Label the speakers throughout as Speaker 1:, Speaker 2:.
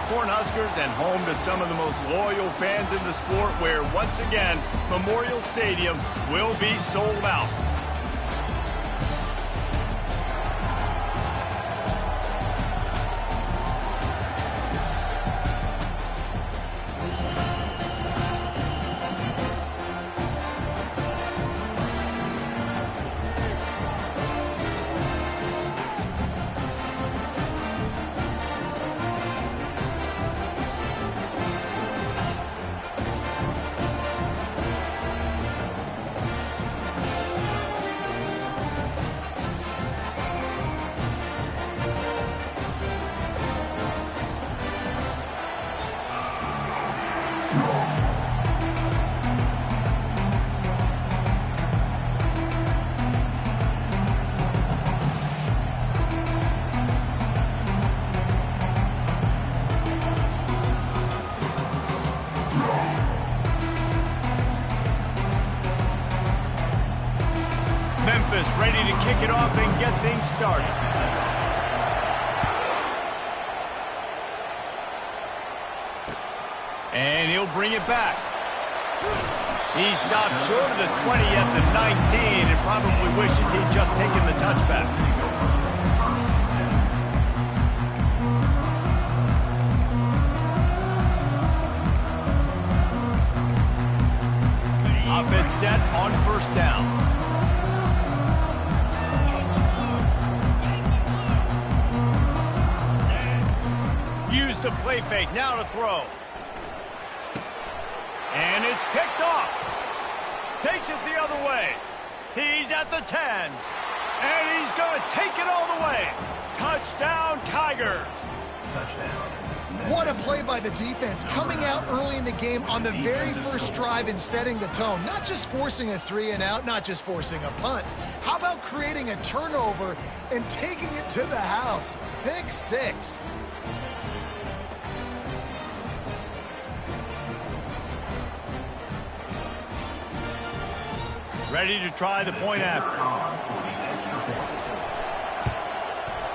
Speaker 1: Cornhuskers and home to some of the most loyal fans in the sport, where, once again, Memorial Stadium will be sold out. Memphis ready to kick it off and get things started. And he'll bring it back. He stopped short of the 20 at the 19 and probably wishes he'd just taken the touchback. Offense set on first down. Use the play fake, now to throw. And it's picked off. Takes it the other way. He's at the 10. And he's going to take it all the way. Touchdown, Tigers.
Speaker 2: What a play by the defense, coming out early in the game on the very first drive and setting the tone. Not just forcing a 3-and-out, not just forcing a punt. How about creating a turnover and taking it to the house? Pick 6.
Speaker 1: Ready to try the point after.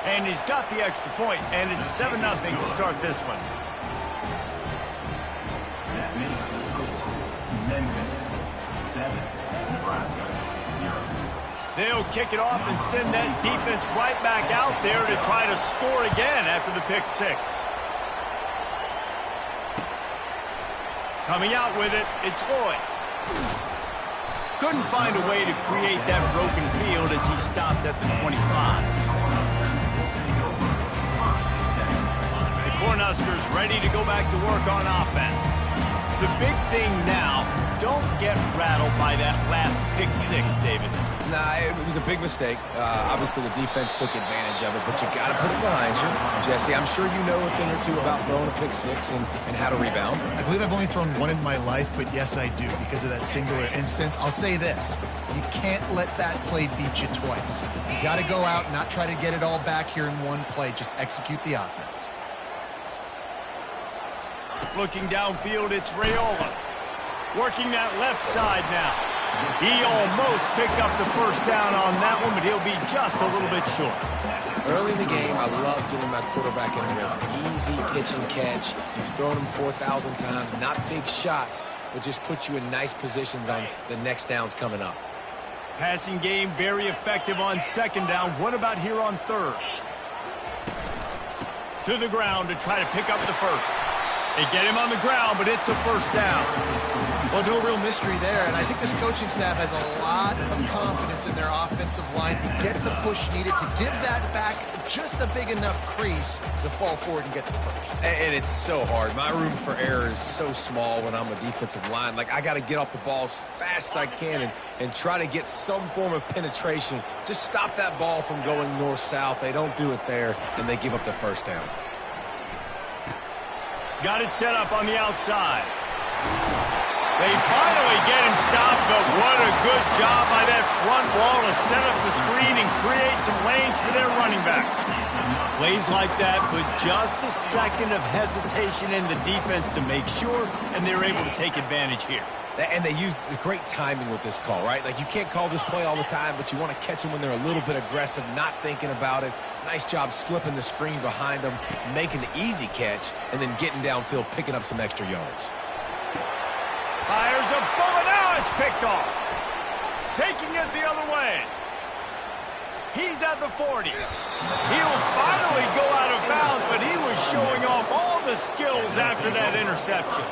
Speaker 1: And he's got the extra point, and it's 7-0 to start this one.
Speaker 3: That makes the score Memphis 7, Nebraska 0.
Speaker 1: They'll kick it off and send that defense right back out there to try to score again after the pick 6. Coming out with it, it's Lloyd. Couldn't find a way to create that broken field as he stopped at the 25. The Cornhuskers ready to go back to work on offense. The big thing now, don't get rattled by that last pick 6, David.
Speaker 4: Nah, it was a big mistake. Obviously, the defense took advantage of it, but you got to put it behind you. Jesse, I'm sure you know a thing or two about throwing a pick 6 and how to rebound.
Speaker 2: I believe I've only thrown one in my life, but yes, I do. Because of that singular instance, I'll say this. You can't let that play beat you twice. You got to go out and not try to get it all back here in one play. Just execute the offense.
Speaker 1: Looking downfield, it's Raiola. Working that left side now. He almost picked up the first down on that one, but he'll be just a little bit short.
Speaker 4: Early in the game, I love getting my quarterback in a rhythm. Easy pitch and catch. You've thrown him 4,000 times. Not big shots, but just put you in nice positions on the next downs coming up.
Speaker 1: Passing game very effective on second down. What about here on third? To the ground to try to pick up the first. They get him on the ground, but it's a first down.
Speaker 2: Well, no real mystery there, and I think this coaching staff has a lot of confidence in their offensive line to get the push needed to give that back just a big enough crease to fall forward and get the first.
Speaker 4: And it's so hard. My room for error is so small when I'm a defensive line. Like, I got to get off the ball as fast as I can and try to get some form of penetration. Just stop that ball from going north-south. They don't do it there, and they give up the first down.
Speaker 1: Got it set up on the outside. They finally get him stopped, but what a good job by that front wall to set up the screen and create some lanes for their running back. Plays like that put just a second of hesitation in the defense to make sure, and they're able to take advantage here.
Speaker 4: And they use the great timing with this call, right? Like, you can't call this play all the time, but you want to catch them when they're a little bit aggressive, not thinking about it. Nice job slipping the screen behind them, making the easy catch, and then getting downfield, picking up some extra yards.
Speaker 1: Fires a bullet. Now it's picked off. Taking it the other way. He's at the 40. He'll finally go out of bounds, but he was showing off all the skills after that interception.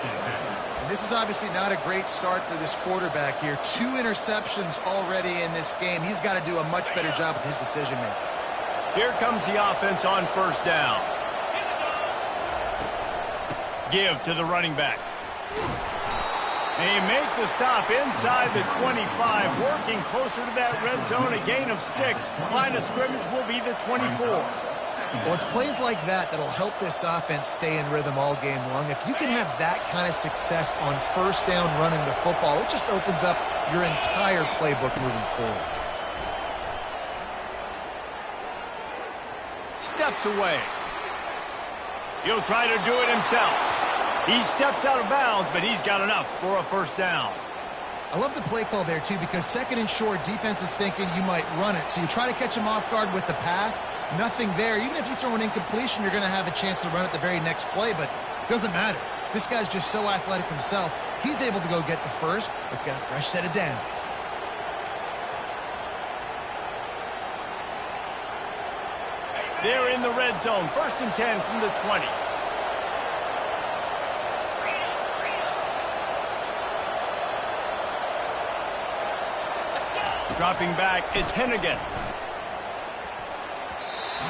Speaker 2: And this is obviously not a great start for this quarterback here. 2 interceptions already in this game. He's got to do a much better job with his decision-making.
Speaker 1: Here comes the offense on first down. Give to the running back. They make the stop inside the 25, working closer to that red zone, a gain of 6. Line of scrimmage will be the 24.
Speaker 2: Well, it's plays like that that'll help this offense stay in rhythm all game long. If you can have that kind of success on first down running the football, it just opens up your entire playbook moving forward.
Speaker 1: Steps away. He'll try to do it himself. He steps out of bounds, but he's got enough for a first down.
Speaker 2: I love the play call there, too, because second and short, defense is thinking you might run it. So you try to catch him off guard with the pass. Nothing there. Even if you throw an incompletion, you're going to have a chance to run it the very next play, but it doesn't matter. This guy's just so athletic himself. He's able to go get the first. Let's get a fresh set of downs.
Speaker 1: They're in the red zone. 1st and 10 from the 20. Dropping back, it's Hennigan.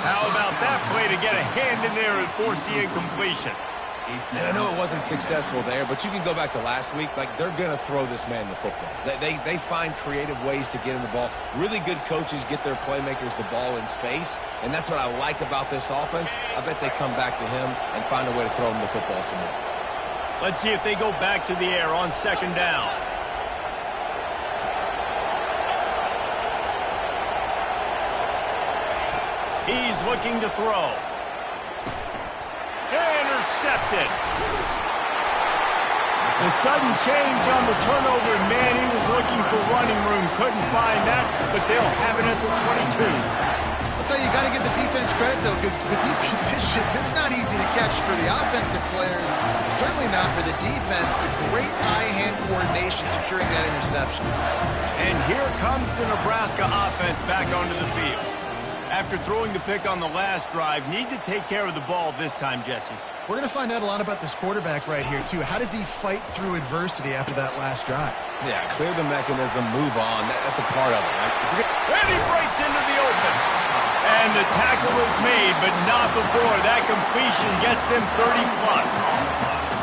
Speaker 1: How about that play to get a hand in there and force the incompletion?
Speaker 4: And I know it wasn't successful there, but you can go back to last week. Like, they're going to throw this man the football. They find creative ways to get him the ball. Really good coaches get their playmakers the ball in space, and that's what I like about this offense. I bet they come back to him and find a way to throw him the football some more.
Speaker 1: Let's see if they go back to the air on 2nd down. He's looking to throw. Intercepted. The sudden change on the turnover, man, he was looking for running room. Couldn't find that, but they'll have it at the 22.
Speaker 2: I'll tell you, you got to give the defense credit, though, because with these conditions, it's not easy to catch for the offensive players. Certainly not for the defense, but great eye-hand coordination securing that interception.
Speaker 1: And here comes the Nebraska offense back onto the field. After throwing the pick on the last drive, need to take care of the ball this time, Jesse.
Speaker 2: We're going to find out a lot about this quarterback right here, too. How does he fight through adversity after that last drive?
Speaker 4: Yeah, clear the mechanism, move on. That's a part of it, right?
Speaker 1: And he breaks into the open. And the tackle is made, but not before. That completion gets them 30-plus.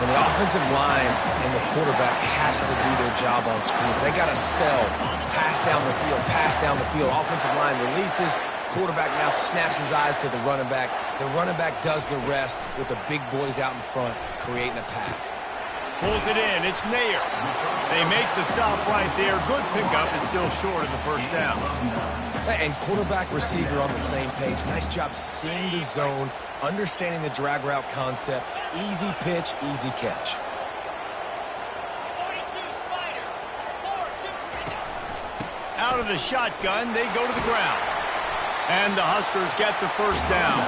Speaker 4: And the offensive line and the quarterback has to do their job on screens. They got to sell, pass down the field, pass down the field. Offensive line releases. Quarterback now snaps his eyes to the running back. The running back does the rest with the big boys out in front, creating a pass.
Speaker 1: Pulls it in. It's Nair. They make the stop right there. Good pickup. It's still short of the first down.
Speaker 4: And quarterback, receiver on the same page. Nice job seeing the zone, understanding the drag route concept. Easy pitch, easy catch.
Speaker 1: Out of the shotgun, they go to the ground. And the Huskers get the first down.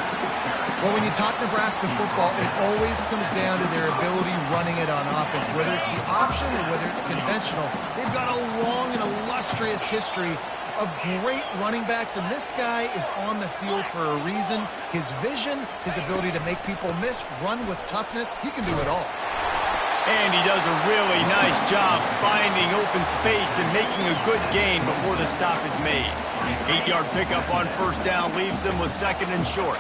Speaker 2: Well, when you talk Nebraska football, it always comes down to their ability running it on offense, whether it's the option or whether it's conventional. They've got a long and illustrious history of great running backs, and this guy is on the field for a reason. His vision, his ability to make people miss, run with toughness, he can do it all.
Speaker 1: And he does a really nice job finding open space and making a good gain before the stop is made. 8-yard pickup on first down leaves them with 2nd and short.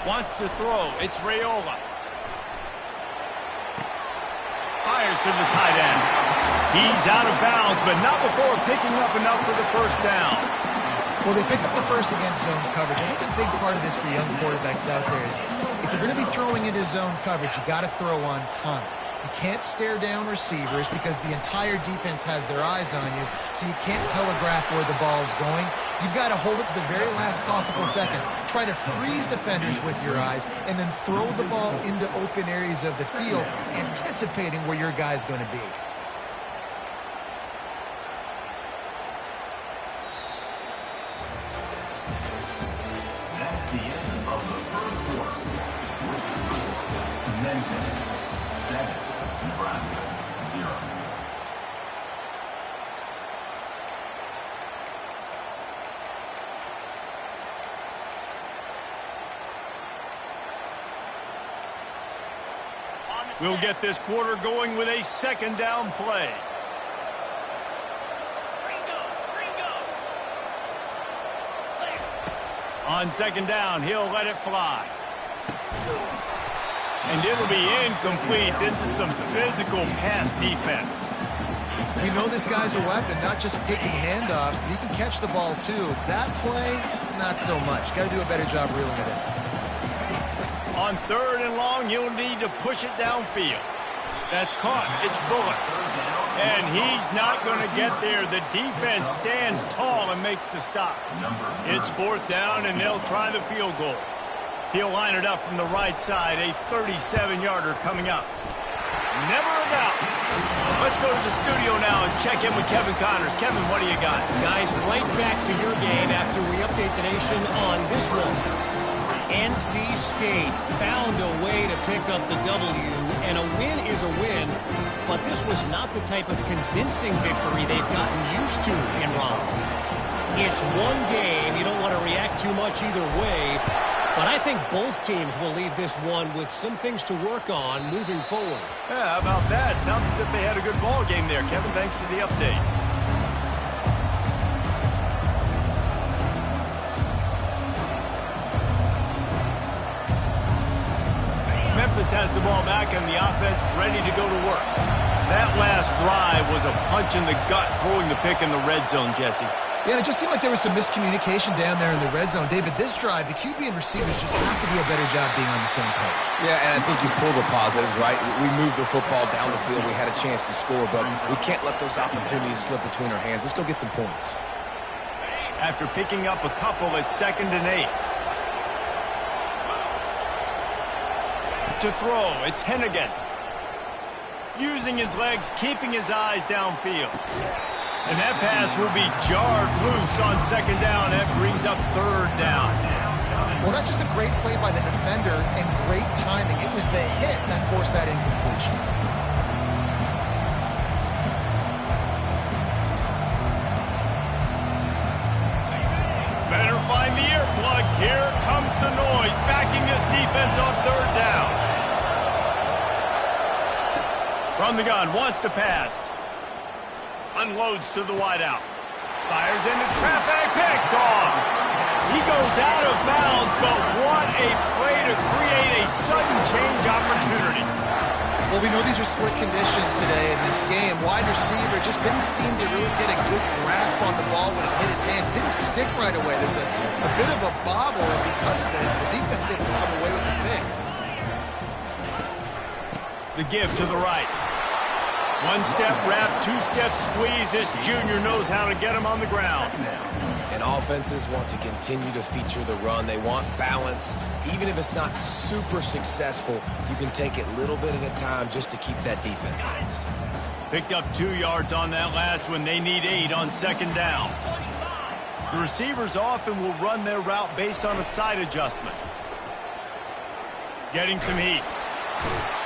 Speaker 1: Wants to throw. It's Raiola. Fires to the tight end. He's out of bounds, but not before picking up enough for the first down.
Speaker 2: Well, they picked up the first against zone coverage. I think a big part of this for young quarterbacks out there is if you're going to be throwing into zone coverage, you got to throw on time. You can't stare down receivers because the entire defense has their eyes on you, so you can't telegraph where the ball's going. You've got to hold it to the very last possible second. Try to freeze defenders with your eyes, and then throw the ball into open areas of the field, anticipating where your guy's going to be.
Speaker 3: That's the end of the first quarter. Memphis 7, Nebraska 0.
Speaker 1: We'll get this quarter going with a second down play. On second down, he'll let it fly. And it'll be incomplete. This is some physical pass defense.
Speaker 2: We know this guy's a weapon, not just taking handoffs, but he can catch the ball too. That play, not so much. Got to do a better job reeling it in.
Speaker 1: On third and long, you'll need to push it downfield. That's caught. It's Bullock. And he's not going to get there. The defense stands tall and makes the stop. It's fourth down, and they'll try the field goal. He'll line it up from the right side, a 37-yarder coming up. Never a doubt. Let's go to the studio now and check in with Kevin Connors. Kevin, what do you got?
Speaker 5: Guys, right back to your game after we update the nation on this one. NC State found a way to pick up the W, and a win is a win, but this was not the type of convincing victory they've gotten used to in Raleigh. It's one game. You don't want to react too much either way, but I think both teams will leave this one with some things to work on moving forward.
Speaker 1: Yeah, how about that? Sounds as if they had a good ball game there. Kevin, thanks for the update. Memphis has the ball back and the offense ready to go to work. That last drive was a punch in the gut, throwing the pick in the red zone, Jesse.
Speaker 2: Yeah, and it just seemed like there was some miscommunication down there in the red zone. David, this drive, the QB and receivers just have to do a better job being on the same page.
Speaker 4: Yeah, and I think you pull the positives, right? We moved the football down the field. We had a chance to score, but we can't let those opportunities slip between our hands. Let's go get some points.
Speaker 1: After picking up a couple, it's 2nd and 8. To throw, it's Hennigan. Using his legs, keeping his eyes downfield. And that pass will be jarred loose on 2nd down. That brings up 3rd down.
Speaker 2: Well, that's just a great play by the defender and great timing. It was the hit that forced that incompletion.
Speaker 1: Better find the earplugs. Here comes the noise, backing this defense on 3rd down. From the gun, wants to pass. Unloads to the wideout. Fires into traffic, picked off. He goes out of bounds, but what a play to create a sudden change opportunity.
Speaker 2: Well, we know these are slick conditions today in this game. Wide receiver just didn't seem to really get a good grasp on the ball when it hit his hands. Didn't stick right away. There's a bit of a bobble, and because of it, the defense able to come away with the pick.
Speaker 1: The give to the right. One-step wrap, two-step squeeze. This junior knows how to get him on the ground.
Speaker 4: And offenses want to continue to feature the run. They want balance. Even if it's not super successful, you can take it little bit at a time just to keep that defense honest.
Speaker 1: Picked up 2 yards on that last one. They need 8 on 2nd down. The receivers often will run their route based on a side adjustment. Getting some heat.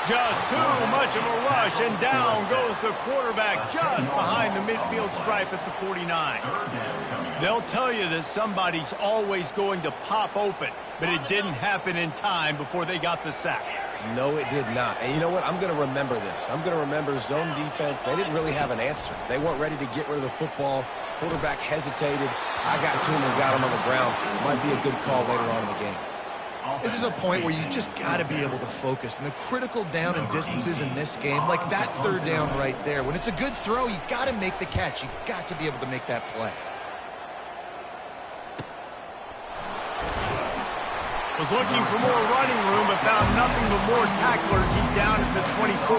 Speaker 1: Just too much of a rush, and down goes the quarterback just behind the midfield stripe at the 49. They'll tell you that somebody's always going to pop open, but it didn't happen in time before they got the sack.
Speaker 4: No, it did not. And you know what? I'm going to remember this. I'm going to remember zone defense. They didn't really have an answer. They weren't ready to get rid of the football. Quarterback hesitated. I got to him and got him on the ground. Might be a good call later on in the game.
Speaker 2: This is a point where you just got to be able to focus. And the critical down and distances in this game, like that 3rd down right there, when it's a good throw, you got to make the catch. You got to be able to make that play.
Speaker 1: Was looking for more running room, but found nothing but more tacklers. He's down at the 24.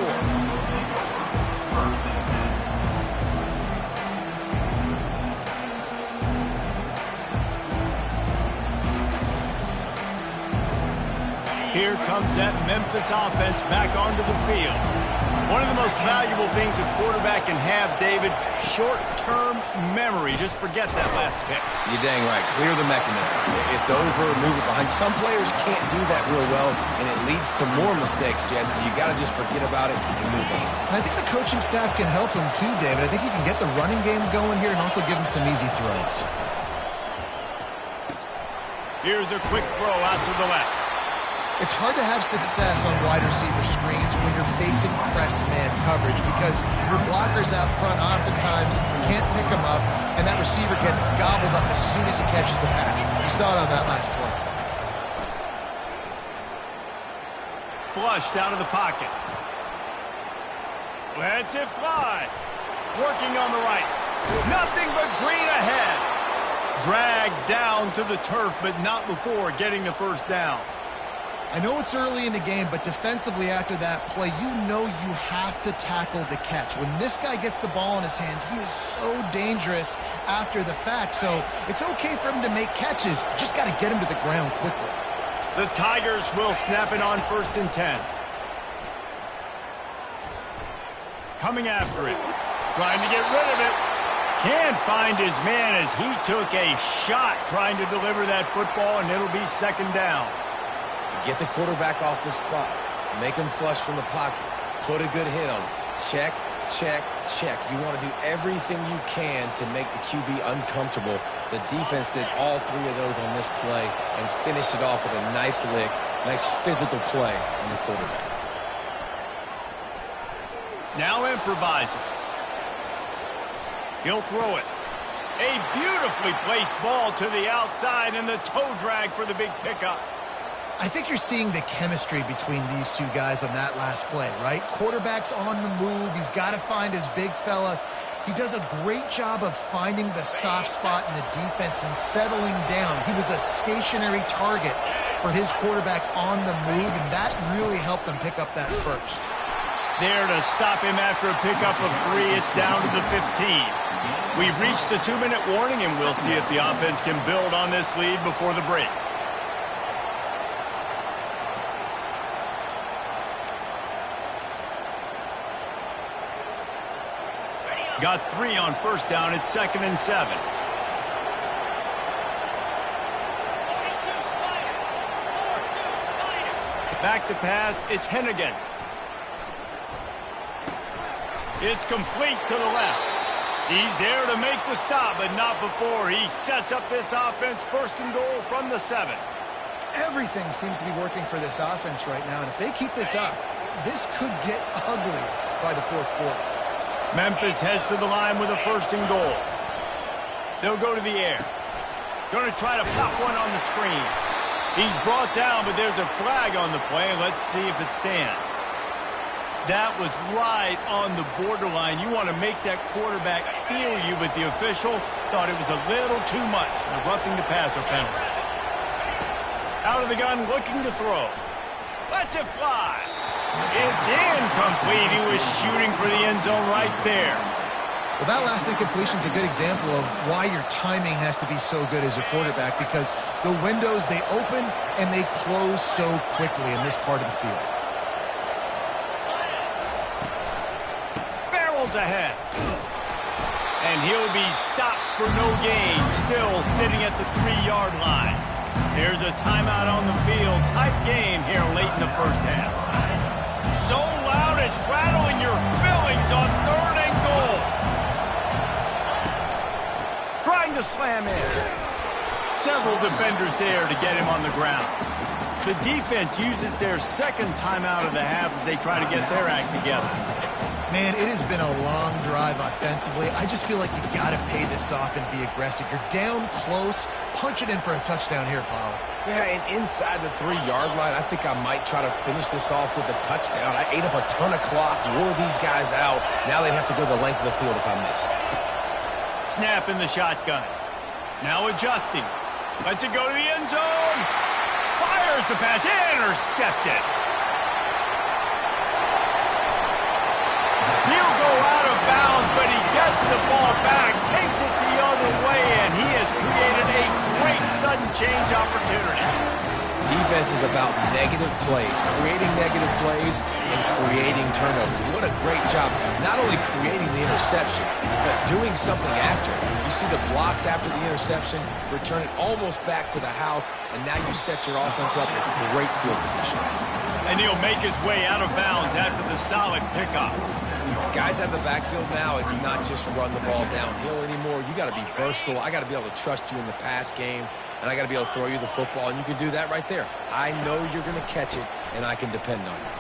Speaker 1: Here comes that Memphis offense back onto the field. One of the most valuable things a quarterback can have, David, short-term memory. Just forget that last pick.
Speaker 4: You're dang right. Clear the mechanism. It's over, move it behind. Some players can't do that real well, and it leads to more mistakes, Jesse. You got to just forget about it and move on.
Speaker 2: And I think the coaching staff can help him too, David. I think you can get the running game going here and also give him some easy throws.
Speaker 1: Here's a quick throw out to the left.
Speaker 2: It's hard to have success on wide receiver screens when you're facing press man coverage because your blockers out front oftentimes can't pick them up, and that receiver gets gobbled up as soon as he catches the pass. You saw it on that last play.
Speaker 1: Flushed out of the pocket. Lets it fly. Working on the right. Nothing but green ahead. Dragged down to the turf, but not before getting the first down.
Speaker 2: I know it's early in the game, but defensively after that play, you know you have to tackle the catch. When this guy gets the ball in his hands, he is so dangerous after the fact. So it's okay for him to make catches. You just got to get him to the ground quickly.
Speaker 1: The Tigers will snap it on 1st and 10. Coming after it. Trying to get rid of it. Can't find his man as he took a shot trying to deliver that football, and it'll be 2nd down.
Speaker 4: Get the quarterback off the spot. Make him flush from the pocket. Put a good hit on him. Check, check, check. You want to do everything you can to make the QB uncomfortable. The defense did all 3 of those on this play and finished it off with a nice lick, nice physical play on the quarterback.
Speaker 1: Now improvising. He'll throw it. A beautifully placed ball to the outside and the toe drag for the big pickup.
Speaker 2: I think you're seeing the chemistry between these two guys on that last play, right? Quarterback's on the move. He's got to find his big fella. He does a great job of finding the soft spot in the defense and settling down. He was a stationary target for his quarterback on the move, and that really helped them pick up that first.
Speaker 1: There to stop him after a pickup of 3. It's down to the 15. We've reached the 2-minute warning, and we'll see if the offense can build on this lead before the break. Got 3 on 1st down. It's 2nd and 7. Back to pass. It's Hennigan. It's complete to the left. He's there to make the stop, but not before he sets up this offense. 1st and goal from the 7.
Speaker 2: Everything seems to be working for this offense right now, and if they keep this up, this could get ugly by the 4th quarter.
Speaker 1: Memphis heads to the line with a 1st and goal. They'll go to the air. Going to try to pop one on the screen. He's brought down, but there's a flag on the play. Let's see if it stands. That was right on the borderline. You want to make that quarterback feel you, but the official thought it was a little too much. The roughing the passer penalty. Out of the gun, looking to throw. Lets it fly. It's incomplete. He was shooting for the end zone right there.
Speaker 2: Well, that last incompletion is a good example of why your timing has to be so good as a quarterback, because the windows, they open and they close so quickly in this part of the field.
Speaker 1: Barrels ahead. And he'll be stopped for no gain, still sitting at the 3-yard line. There's a timeout on the field. Tight game here late in the 1st half. So loud it's rattling your fillings on 3rd and goal. Trying to slam in. Several defenders there to get him on the ground. The defense uses their 2nd timeout of the half as they try to get their act together.
Speaker 2: Man, it has been a long drive offensively. I just feel like you got to pay this off and be aggressive. You're down close. Punch it in for a touchdown here, Paul.
Speaker 4: Yeah, and inside the 3-yard line, I think I might try to finish this off with a touchdown. I ate up a ton of clock, wore these guys out. Now they'd have to go the length of the field if I missed.
Speaker 1: Snap in the shotgun. Now adjusting. Lets it go to the end zone. Fires the pass. Intercepted. He'll go out of bounds, but he gets the ball back, takes it the other way, and he has created a great sudden change opportunity.
Speaker 4: Defense is about negative plays, creating negative plays and creating turnovers. What a great job, not only creating the interception, but doing something after. You see the blocks after the interception, return it almost back to the house, and now you set your offense up with great field position.
Speaker 1: And he'll make his way out of bounds after the solid pickup.
Speaker 4: Guys out of the backfield now, it's not just run the ball downhill anymore. You got to be versatile. I got to be able to trust you in the pass game, and I got to be able to throw you the football, and you can do that right there. I know you're going to catch it, and I can depend on you.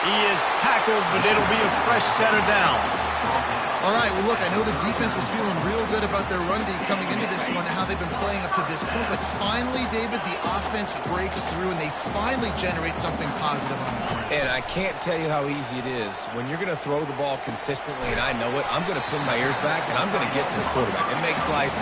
Speaker 1: He is tackled, but it'll be a fresh set of downs.
Speaker 2: All right, well, look, I know the defense was feeling real good about their run D coming into this one and how they've been playing up to this point, but finally, David, the offense breaks through, and they finally generate something positive on the ground.
Speaker 4: And I can't tell you how easy it is. When you're going to throw the ball consistently, and I know it, I'm going to pin my ears back, and I'm going to get to the quarterback. It makes life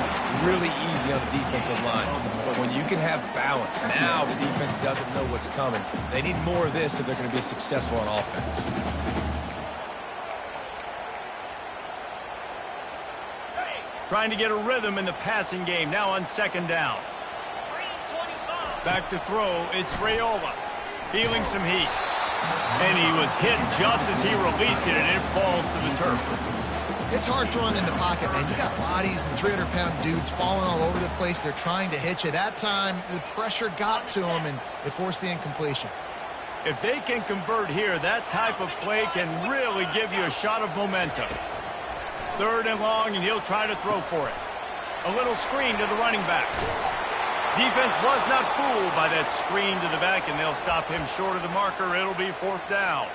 Speaker 4: really easy on the defensive line. But when you can have balance, now the defense doesn't know what's coming. They need more of this if they're going to be successful on offense.
Speaker 1: Trying to get a rhythm in the passing game, now on second down. Back to throw, it's Raiola. Feeling some heat. And he was hit just as he released it, and it falls to the turf.
Speaker 2: It's hard throwing in the pocket, man. You got bodies and 300-pound dudes falling all over the place. They're trying to hit you. That time, the pressure got to him, and it forced the incompletion.
Speaker 1: If they can convert here, that type of play can really give you a shot of momentum. Third and long, and he'll try to throw for it. A little screen to the running back. Defense was not fooled by that screen to the back, and they'll stop him short of the marker. It'll be fourth down.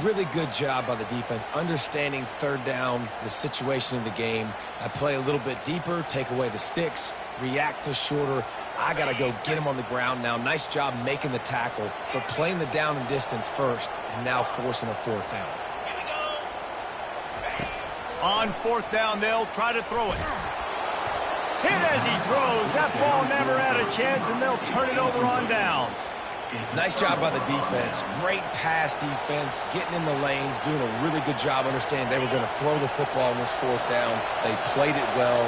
Speaker 4: Really good job by the defense, understanding third down, the situation of the game. I play a little bit deeper, take away the sticks, react to shorter. I got to go get him on the ground now. Nice job making the tackle, but playing the down and distance first, and now forcing a fourth down.
Speaker 1: On fourth down, they'll try to throw it. Hit as he throws. That ball never had a chance, and they'll turn it over on downs.
Speaker 4: Nice job by the defense. Great pass defense, getting in the lanes, doing a really good job understanding they were going to throw the football on this fourth down. They played it well.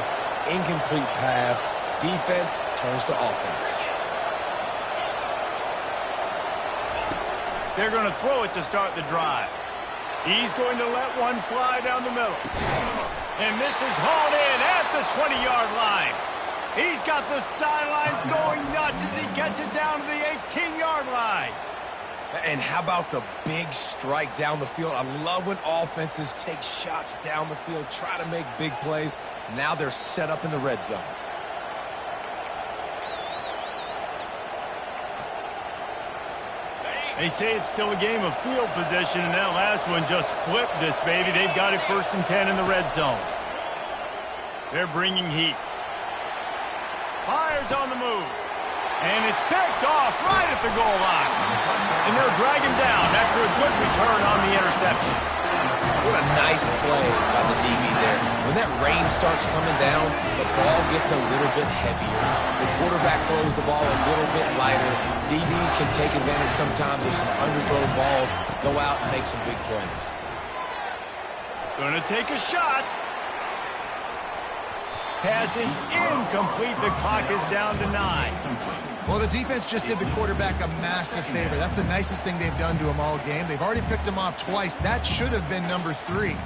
Speaker 4: Incomplete pass. Defense turns to offense.
Speaker 1: They're going to throw it to start the drive. He's going to let one fly down the middle. And this is hauled in at the 20-yard line. He's got the sidelines going nuts as he gets it down to the 18-yard line.
Speaker 4: And how about the big strike down the field? I love when offenses take shots down the field, try to make big plays. Now they're set up in the red zone.
Speaker 1: They say it's still a game of field possession, and that last one just flipped this baby. They've got it 1st and 10 in the red zone. They're bringing heat. Fires on the move. And it's picked off right at the goal line. And they'll drag him down after a good return on the interception.
Speaker 4: What a nice play by the DB there. When that rain starts coming down, the ball gets a little bit heavier. The quarterback throws the ball a little bit lighter. DBs can take advantage sometimes of some underthrown balls, go out and make some big plays.
Speaker 1: Gonna take a shot. Pass is incomplete. The clock is down to 9.
Speaker 2: Well, the defense just did the quarterback a massive favor. That's the nicest thing they've done to him all game. They've already picked him off twice. That should have been number 3.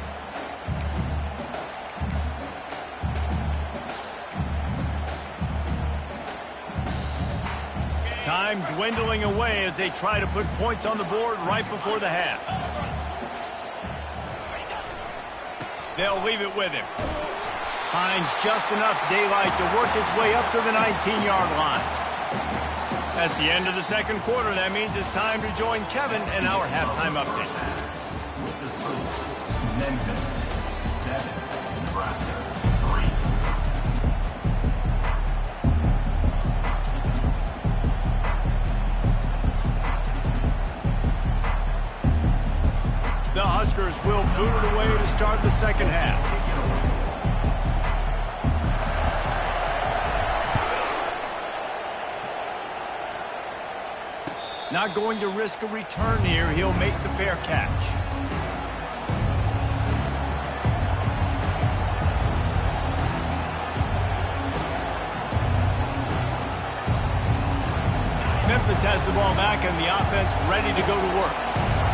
Speaker 1: Time dwindling away as they try to put points on the board right before the half. They'll leave it with him. Finds just enough daylight to work his way up to the 19-yard line. That's the end of the second quarter. That means it's time to join Kevin in our halftime update.
Speaker 3: With the score, Memphis 7, Nebraska 3.
Speaker 1: The Huskers will boot it away to start the second half. Not going to risk a return here. He'll make the fair catch. Memphis has the ball back and the offense ready to go to work.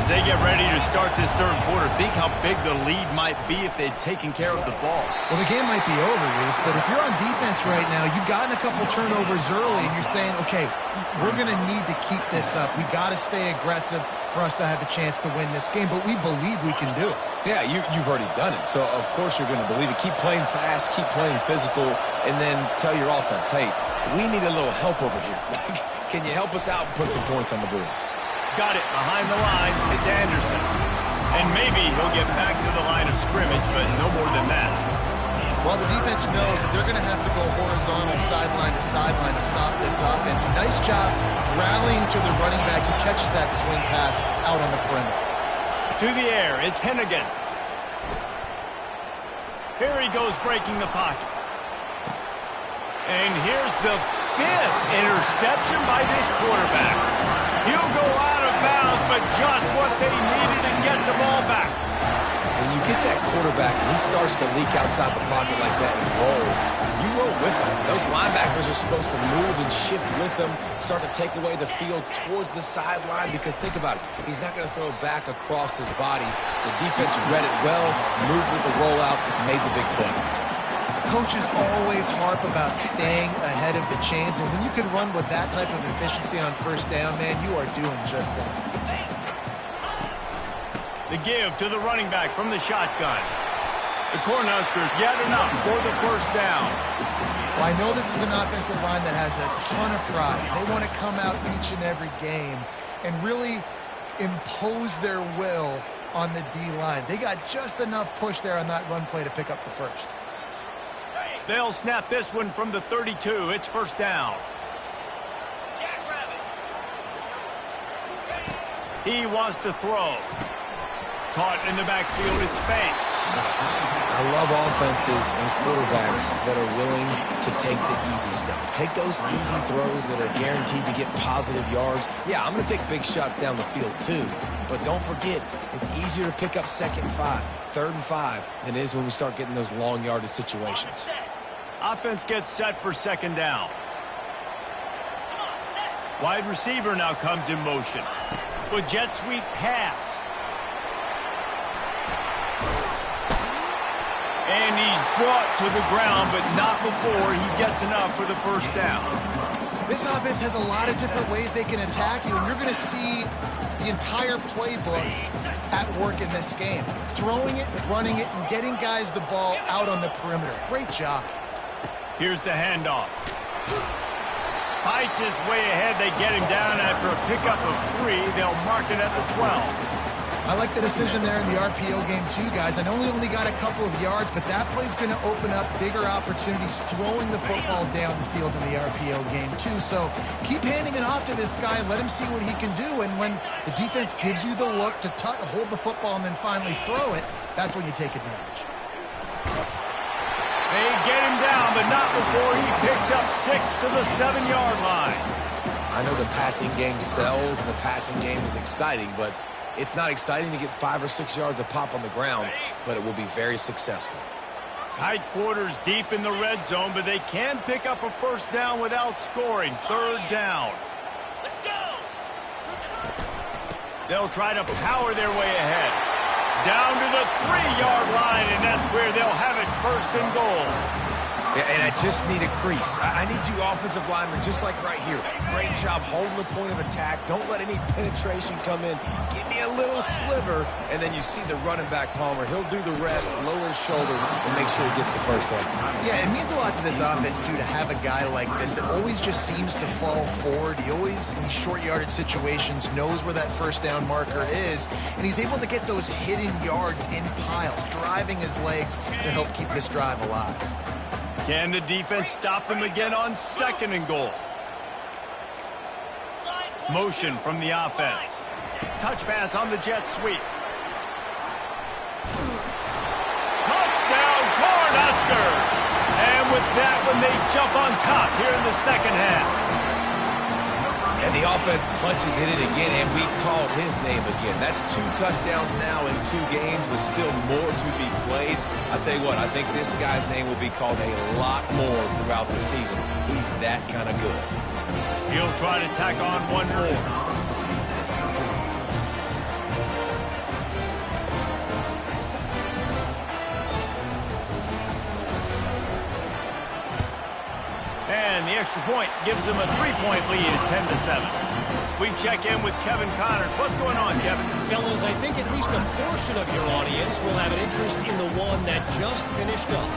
Speaker 1: As they get ready to start this third quarter, think how big the lead might be if they'd taken care of the ball.
Speaker 2: Well, the game might be over, Reese, but if you're on defense right now, you've gotten a couple turnovers early, and you're saying, okay, we're going to need to keep this up. We got to stay aggressive for us to have a chance to win this game, but we believe we can do it.
Speaker 4: Yeah, you've already done it, so of course you're going to believe it. Keep playing fast, keep playing physical, and then tell your offense, hey, we need a little help over here. Can you help us out and put some points on the board?
Speaker 1: Got it behind the line. It's Anderson. And maybe he'll get back to the line of scrimmage, but no more than that.
Speaker 2: Well, the defense knows that they're going to have to go horizontal sideline to stop this offense. Nice job rallying to the running back who catches that swing pass out on the perimeter.
Speaker 1: To the air, it's Hennigan. Here he goes breaking the pocket. And here's the 5th interception by this quarterback. He'll go out of bounds, but just what they needed to get the ball back.
Speaker 4: When you get that quarterback and he starts to leak outside the pocket like that and roll, you roll with him. Those linebackers are supposed to move and shift with them, start to take away the field towards the sideline, because think about it, he's not going to throw it back across his body. The defense read it well, moved with the rollout, made the big play.
Speaker 2: Coaches always harp about staying ahead of the chains, and when you can run with that type of efficiency on first down, man, you are doing just that.
Speaker 1: The give to the running back from the shotgun. The Cornhuskers get enough for the first down.
Speaker 2: Well, I know this is an offensive line that has a ton of pride. They want to come out each and every game and really impose their will on the D-line. They got just enough push there on that run play to pick up the first.
Speaker 1: They'll snap this one from the 32. It's first down. He wants to throw. Caught in the backfield, it's Banks.
Speaker 4: I love offenses and quarterbacks that are willing to take the easy stuff. Take those easy throws that are guaranteed to get positive yards. Yeah, I'm going to take big shots down the field too. But don't forget, it's easier to pick up 2nd and 5, 3rd and 5 than it is when we start getting those long yardage situations.
Speaker 1: Offense gets set for 2nd down. Wide receiver now comes in motion. With jet sweep pass. And he's brought to the ground, but not before he gets enough for the first down.
Speaker 2: This offense has a lot of different ways they can attack you, and you're going to see the entire playbook at work in this game. Throwing it, running it, and getting guys the ball out on the perimeter. Great job.
Speaker 1: Here's the handoff. Fights his way ahead. They get him down after a pickup of 3. They'll mark it at the 12.
Speaker 2: I like the decision there in the RPO game too, guys. I know he only got a couple of yards, but that play's going to open up bigger opportunities throwing the football down the field in the RPO game too. So keep handing it off to this guy and let him see what he can do. And when the defense gives you the look to hold the football and then finally throw it, that's when you take advantage.
Speaker 1: They get him down, but not before he picks up 6 to the 7-yard line.
Speaker 4: I know the passing game sells and the passing game is exciting, but it's not exciting to get 5 or 6 yards a pop on the ground, but it will be very successful.
Speaker 1: Tight quarters deep in the red zone, but they can pick up a first down without scoring. 3rd down. Let's go. They'll try to power their way ahead. Down to the 3-yard line, and that's where they'll have it 1st and goal.
Speaker 4: Yeah, and I just need a crease. I need you offensive linemen, just like right here. Great job holding the point of attack. Don't let any penetration come in. Give me a little sliver, and then you see the running back, Palmer. He'll do the rest, lower his shoulder, and make sure he gets the first down.
Speaker 2: Yeah, it means a lot to this offense, too, to have a guy like this that always just seems to fall forward. He always, in these short yardage situations, knows where that first down marker is, and he's able to get those hidden yards in piles, driving his legs to help keep this drive alive.
Speaker 1: Can the defense stop them again on 2nd and goal? Motion from the offense. Touch pass on the jet sweep. Touchdown, Cornhuskers! And with that one, they jump on top here in the 2nd half.
Speaker 4: And the offense punches it in again, and we called his name again. That's 2 touchdowns now in 2 games, with still more to be played. I'll tell you what, I think this guy's name will be called a lot more throughout the season. He's that kind of good.
Speaker 1: He'll try to tack on one more. And the extra point gives them a 3-point lead at 10-7. We check in with Kevin Connors. What's going on, Kevin?
Speaker 5: Fellas, I think at least a portion of your audience will have an interest in the one that just finished up.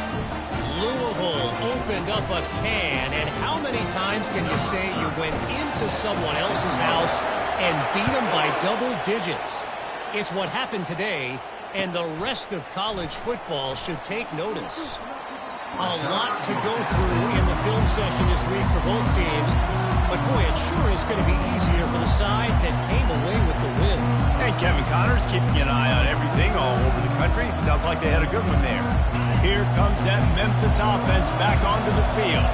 Speaker 5: Louisville opened up a can, and how many times can you say you went into someone else's house and beat them by double digits? It's what happened today, and the rest of college football should take notice. A lot to go through in the film session this week for both teams. But, boy, it sure is going to be easier for the side that came away with the win.
Speaker 1: And Kevin Connors keeping an eye on everything all over the country. Sounds like they had a good one there. Here comes that Memphis offense back onto the field.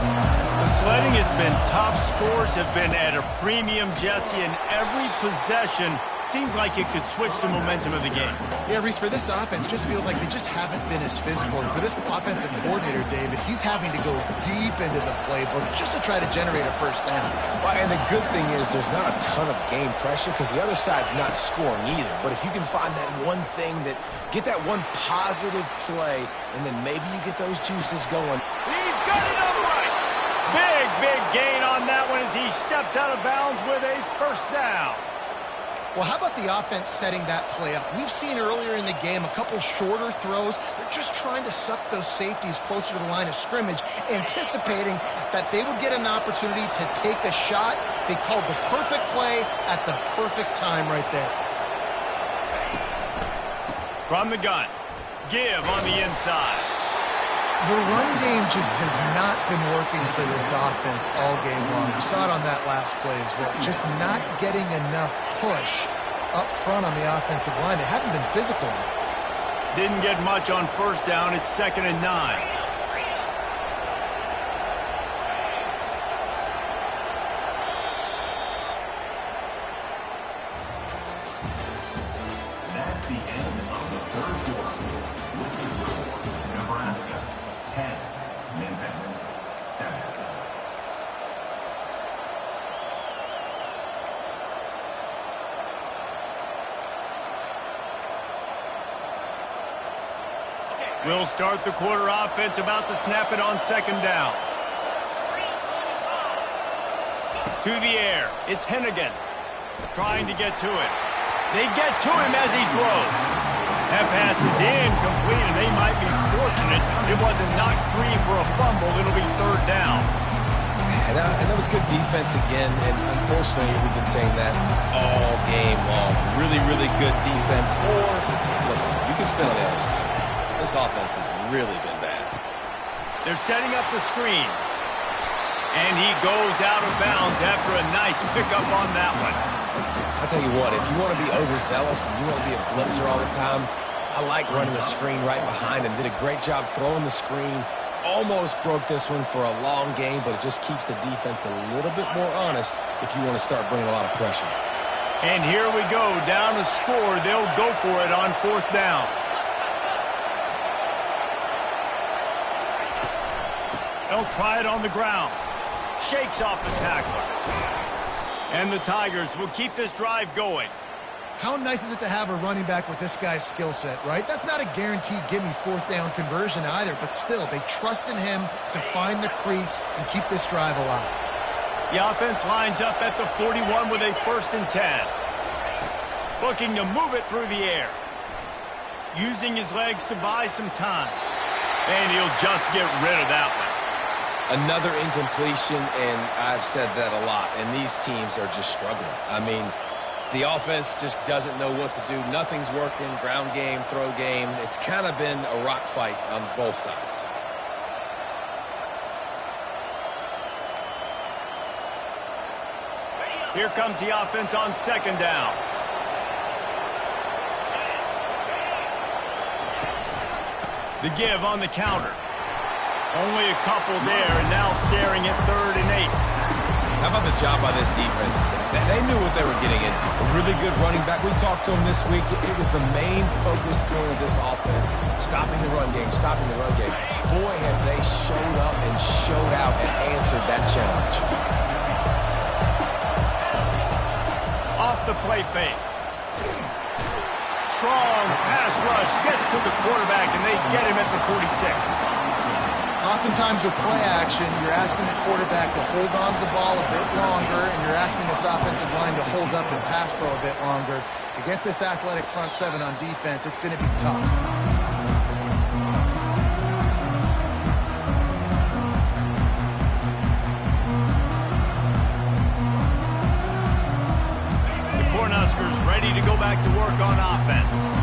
Speaker 1: The sledding has been tough. Scores have been at a premium, Jesse, and every possession seems like it could switch the momentum of the game.
Speaker 2: Yeah, Reese, for this offense, just feels like they just haven't been as physical. And for this offensive coordinator, David, he's having to go deep into the playbook just to try to generate a first down.
Speaker 4: Well, and the good thing is there's not a ton of game pressure because the other side's not scoring either. But if you can find that one thing get that one positive play, and then maybe you get those juices going.
Speaker 1: He's got it all right. Big gain on that one as he steps out of bounds with a first down.
Speaker 2: Well, how about the offense setting that play up? We've seen earlier in the game a couple shorter throws. They're just trying to suck those safeties closer to the line of scrimmage, anticipating that they would get an opportunity to take a shot. They called the perfect play at the perfect time right there.
Speaker 1: From the gun, give on the inside.
Speaker 2: The run game just has not been working for this offense all game long. We saw it on that last play as well. Just not getting enough push up front on the offensive line. They haven't been physical.
Speaker 1: Didn't get much on first down. It's 2nd and 9.
Speaker 3: That's the end of the 3rd quarter. With the score, Nebraska 10, Memphis 7.
Speaker 1: We'll start the quarter offense, about to snap it on 2nd down. To the air, it's Hennigan trying to get to it. They get to him as he throws. That pass is incomplete, and they might be fortunate it wasn't knocked free for a fumble. It'll be 3rd down.
Speaker 4: And that was good defense again, and unfortunately we've been saying that all game long. Really good defense, or, listen, you can spin on the other side. This offense has really been bad.
Speaker 1: They're setting up the screen. And he goes out of bounds after a nice pickup on that one.
Speaker 4: I'll tell you what, if you want to be overzealous and you want to be a blitzer all the time, I like running the screen right behind him. Did a great job throwing the screen. Almost broke this one for a long game, but it just keeps the defense a little bit more honest if you want to start bringing a lot of pressure.
Speaker 1: And here we go, down to score. They'll go for it on 4th down. They'll try it on the ground. Shakes off the tackler. And the Tigers will keep this drive going.
Speaker 2: How nice is it to have a running back with this guy's skill set, right? That's not a guaranteed give-me 4th down conversion either, but still, they trust in him to find the crease and keep this drive alive.
Speaker 1: The offense lines up at the 41 with a 1st and 10. Looking to move it through the air. Using his legs to buy some time. And he'll just get rid of that one.
Speaker 4: Another incompletion, and I've said that a lot, and these teams are just struggling. I mean, the offense just doesn't know what to do. Nothing's working, ground game, throw game. It's kind of been a rock fight on both sides.
Speaker 1: Here comes the offense on 2nd down. The give on the counter. Only a couple there, and now staring at 3rd and 8.
Speaker 4: How about the job by this defense today? They knew what they were getting into. A really good running back. We talked to him this week. It was the main focus point of this offense, stopping the run game, stopping the run game. Boy, have they showed up and showed out and answered that challenge.
Speaker 1: Off the play fake. Strong pass rush gets to the quarterback, and they get him at the 46.
Speaker 2: Oftentimes with play action, you're asking the quarterback to hold on to the ball a bit longer, and you're asking this offensive line to hold up and pass pro a bit longer. Against this athletic front seven on defense, it's going to be tough.
Speaker 1: The Cornhuskers ready to go back to work on offense.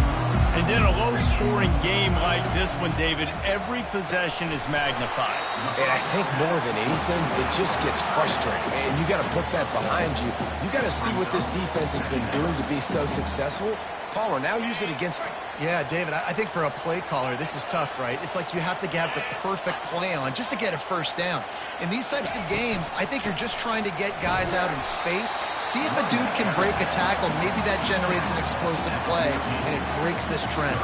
Speaker 1: And in a low-scoring game like this one, David, every possession is magnified.
Speaker 4: And I think more than anything, it just gets frustrating. And you got to put that behind you. You got to see what this defense has been doing to be so successful. Palmer, now use it against him.
Speaker 2: Yeah, David, I think for a play caller, this is tough, right? It's like you have to have the perfect play on just to get a first down. In these types of games, I think you're just trying to get guys out in space, see if a dude can break a tackle. Maybe that generates an explosive play, and it breaks this trend.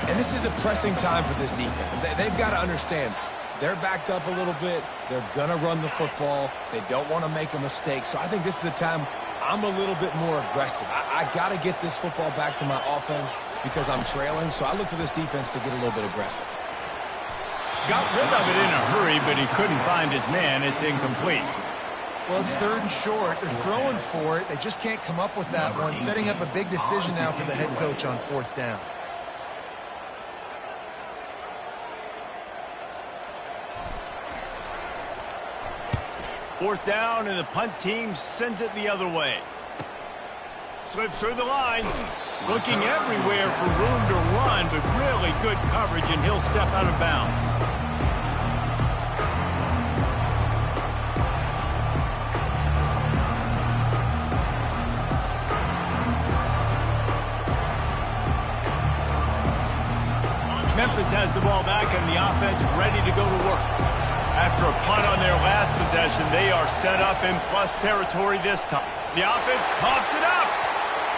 Speaker 4: And this is a pressing time for this defense. They've got to understand, they're backed up a little bit. They're going to run the football. They don't want to make a mistake. So I think this is the time I'm a little bit more aggressive. I got to get this football back to my offense because I'm trailing. So I look for this defense to get a little bit aggressive.
Speaker 1: Got rid of it in a hurry, but he couldn't find his man. It's incomplete.
Speaker 2: Well, it's 3rd and short. They're throwing for it. They just can't come up with that one. Setting up a big decision now for the head coach on 4th down.
Speaker 1: Fourth down, and the punt team sends it the other way. Slips through the line. Looking everywhere for room to run, but really good coverage, and he'll step out of bounds. Memphis has the ball back, and the offense ready to go to work. After a punt on their last possession, they are set up in plus territory this time. The offense coughs it up.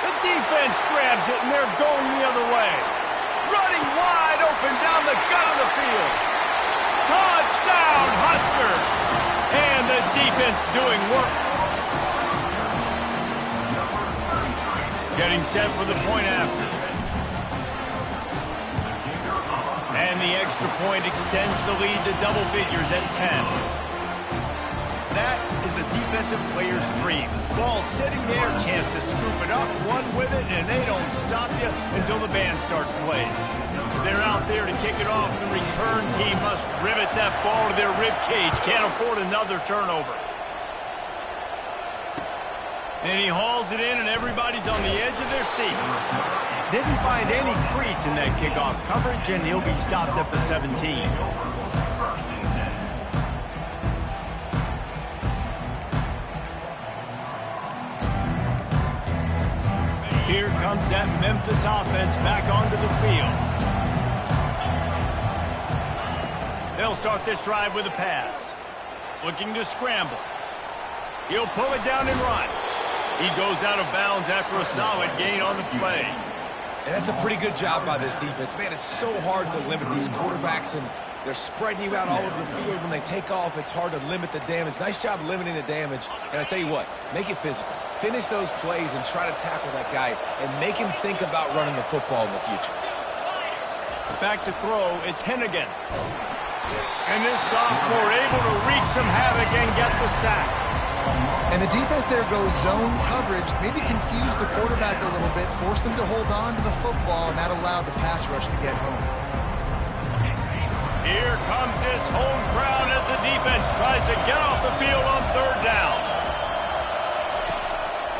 Speaker 1: The defense grabs it, and they're going the other way. Running wide open down the gut of the field. Touchdown, Husker! And the defense doing work. Getting set for the point after. And the extra point extends the lead to double figures at 10. That is a defensive player's dream. Ball sitting there, chance to scoop it up, run with it, and they don't stop you until the band starts playing. They're out there to kick it off. The return team must rivet that ball to their rib cage. Can't afford another turnover. And he hauls it in, and everybody's on the edge of their seats. Didn't find any crease in that kickoff coverage, and he'll be stopped at the 17. Here comes that Memphis offense back onto the field. They'll start this drive with a pass. Looking to scramble. He'll pull it down and run. He goes out of bounds after a solid gain on the play.
Speaker 4: And that's a pretty good job by this defense. Man, it's so hard to limit these quarterbacks, and they're spreading you out all over the field. When they take off, it's hard to limit the damage. Nice job limiting the damage. And I tell you what, make it physical. Finish those plays and try to tackle that guy and make him think about running the football in the future.
Speaker 1: Back to throw, it's Hennigan. And this sophomore able to wreak some havoc and get the sack.
Speaker 2: And the defense there goes zone coverage, maybe confused the quarterback a little bit, forced him to hold on to the football, and that allowed the pass rush to get home.
Speaker 1: Here comes this home crowd as the defense tries to get off the field on 3rd down.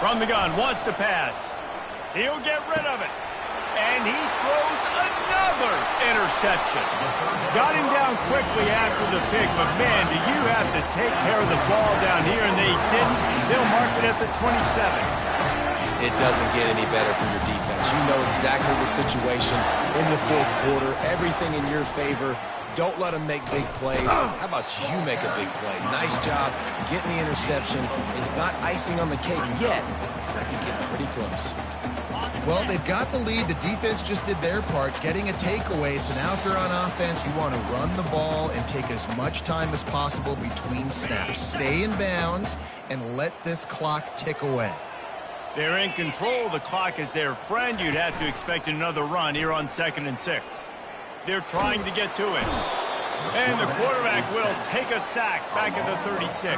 Speaker 1: From the gun, wants to pass. He'll get rid of it. And he throws another interception. Got him down quickly after the pick, but man, do you have to take care of the ball down here, and they didn't. They'll mark it at the 27.
Speaker 4: It doesn't get any better from your defense. You know exactly the situation in the 4th quarter, everything in your favor. Don't let them make big plays. How about you make a big play? Nice job getting the interception. It's not icing on the cake yet. It's getting pretty close.
Speaker 2: Well, they've got the lead. The defense just did their part, getting a takeaway. So now if you're on offense, you want to run the ball and take as much time as possible between snaps. Stay in bounds and let this clock tick away.
Speaker 1: They're in control. The clock is their friend. You'd have to expect another run here on 2nd and 6. They're trying to get to it. And the quarterback will take a sack back at the 36.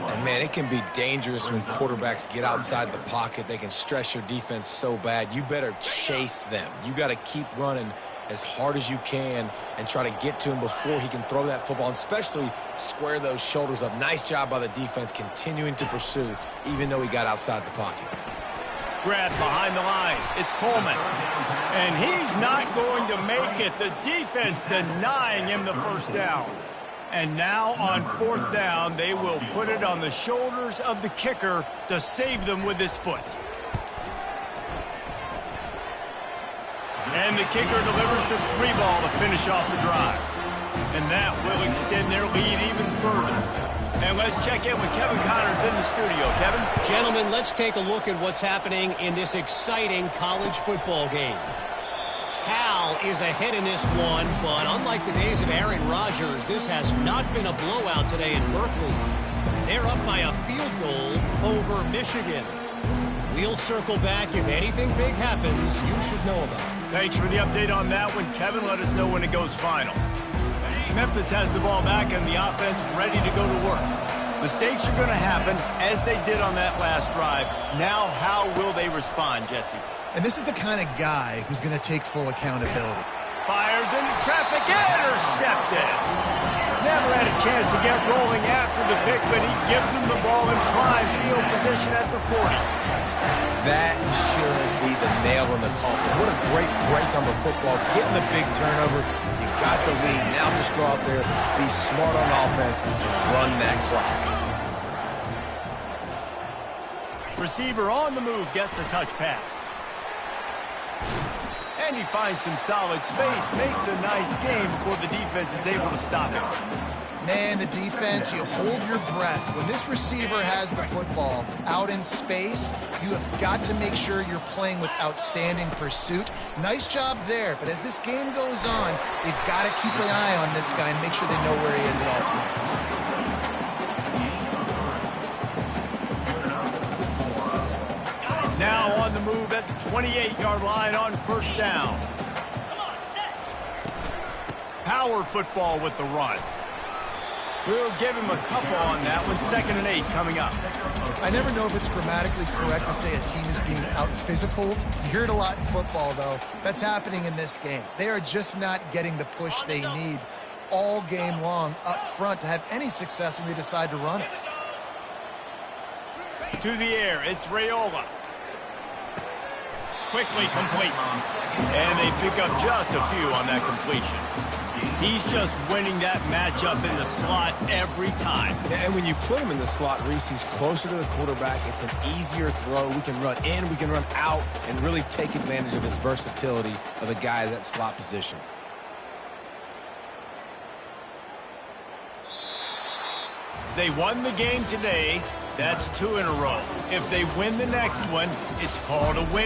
Speaker 4: And, man, it can be dangerous when quarterbacks get outside the pocket. They can stress your defense so bad. You better chase them. You got to keep running as hard as you can and try to get to him before he can throw that football, and especially square those shoulders up. Nice job by the defense continuing to pursue, even though he got outside the pocket.
Speaker 1: Grab behind the line. It's Coleman. And he's not going to make it. The defense denying him the first down. And now on 4th down, they will put it on the shoulders of the kicker to save them with his foot. And the kicker delivers the 3 ball to finish off the drive. And that will extend their lead even further. And let's check in with Kevin Connors in the studio. Kevin?
Speaker 5: Gentlemen, let's take a look at what's happening in this exciting college football game. Cal is ahead in this one, but unlike the days of Aaron Rodgers, this has not been a blowout today in Berkeley. They're up by a field goal over Michigan. We'll circle back. If anything big happens, you should know about it.
Speaker 1: Thanks for the update on that one, Kevin. Let us know when it goes final. Memphis has the ball back and the offense ready to go to work. Mistakes are going to happen, as they did on that last drive. Now, how will they respond, Jesse?
Speaker 2: And this is the kind of guy who's going to take full accountability.
Speaker 1: Fires into traffic, intercepted. Never had a chance to get rolling after the pick, but he gives them the ball in prime field position at the 40.
Speaker 4: That should be the nail in the coffin. What a great break on the football. Getting the big turnover. You got the lead. Now just go out there, be smart on offense, and run that clock.
Speaker 1: Receiver on the move gets the touch pass. And he finds some solid space, makes a nice game before the defense is able to stop him.
Speaker 2: Man, the defense, you hold your breath. When this receiver has the football out in space, you have got to make sure you're playing with outstanding pursuit. Nice job there, but as this game goes on, they've got to keep an eye on this guy and make sure they know where he is at all times.
Speaker 1: Now on the move at the 28-yard line on 1st down. Power football with the run. We'll give him a couple on that one. 2nd and 8 coming up.
Speaker 2: I never know if it's grammatically correct to say a team is being out-physicaled. You hear it a lot in football, though. That's happening in this game. They are just not getting the push they need all game long up front to have any success when they decide to run it.
Speaker 1: To the air, it's Raiola. Quickly complete. And they pick up just a few on that completion. He's just winning that matchup in the slot every time.
Speaker 4: And when you put him in the slot, Reese, he's closer to the quarterback. It's an easier throw. We can run in, we can run out, and really take advantage of his versatility of the guy at that slot position.
Speaker 1: They won the game today. That's 2 in a row. If they win the next one, it's called a win.